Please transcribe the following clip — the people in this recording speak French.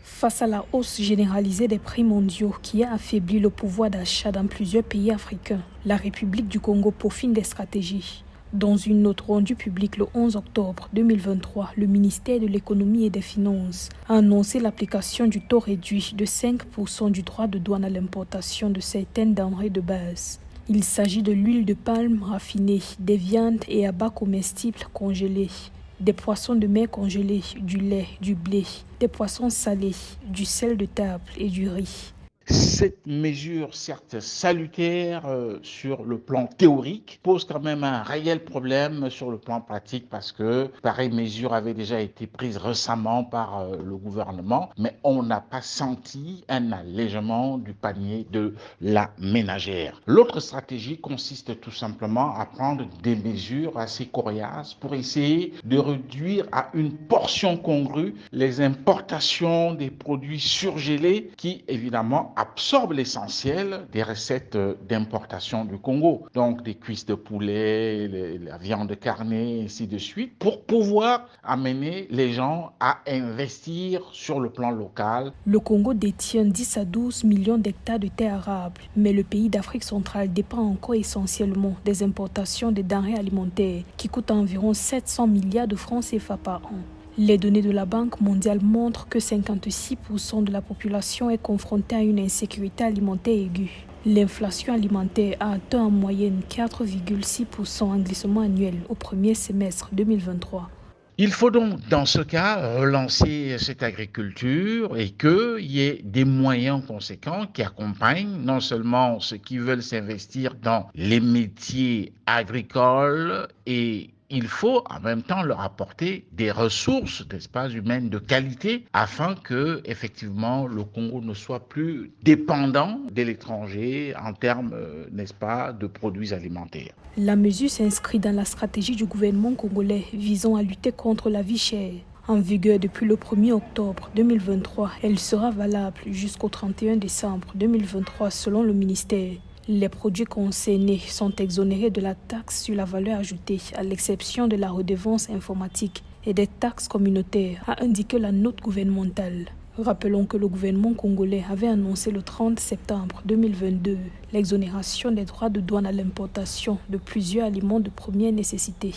Face à la hausse généralisée des prix mondiaux qui a affaibli le pouvoir d'achat dans plusieurs pays africains, la République du Congo peaufine des stratégies. Dans une note rendue publique le 11 octobre 2023, le ministère de l'Économie et des Finances a annoncé l'application du taux réduit de 5% du droit de douane à l'importation de certaines denrées de base. Il s'agit de l'huile de palme raffinée, des viandes et abats comestibles congelés, des poissons de mer congelés, du lait, du blé, des poissons salés, du sel de table et du riz. Cette mesure, certes salutaire sur le plan théorique, pose quand même un réel problème sur le plan pratique parce que pareille mesure avait déjà été prise récemment par le gouvernement, mais on n'a pas senti un allègement du panier de la ménagère. L'autre stratégie consiste tout simplement à prendre des mesures assez coriaces pour essayer de réduire à une portion congrue les importations des produits surgelés qui, évidemment, absorbe l'essentiel des recettes d'importation du Congo. Donc des cuisses de poulet, la viande carnée, ainsi de suite, pour pouvoir amener les gens à investir sur le plan local. Le Congo détient 10 à 12 millions d'hectares de terres arables, mais le pays d'Afrique centrale dépend encore essentiellement des importations de denrées alimentaires qui coûtent environ 700 milliards de francs CFA par an. Les données de la Banque mondiale montrent que 56% de la population est confrontée à une insécurité alimentaire aiguë. L'inflation alimentaire a atteint en moyenne 4,6% en glissement annuel au premier semestre 2023. Il faut donc, dans ce cas, relancer cette agriculture et qu'il y ait des moyens conséquents qui accompagnent non seulement ceux qui veulent s'investir dans les métiers agricoles et il faut en même temps leur apporter des ressources, n'est-ce pas, humaines de qualité afin que, effectivement, le Congo ne soit plus dépendant de l'étranger en termes, n'est-ce pas, de produits alimentaires. La mesure s'inscrit dans la stratégie du gouvernement congolais visant à lutter contre la vie chère. En vigueur depuis le 1er octobre 2023, elle sera valable jusqu'au 31 décembre 2023 selon le ministère. Les produits concernés sont exonérés de la taxe sur la valeur ajoutée, à l'exception de la redevance informatique et des taxes communautaires, a indiqué la note gouvernementale. Rappelons que le gouvernement congolais avait annoncé le 30 septembre 2022 l'exonération des droits de douane à l'importation de plusieurs aliments de première nécessité.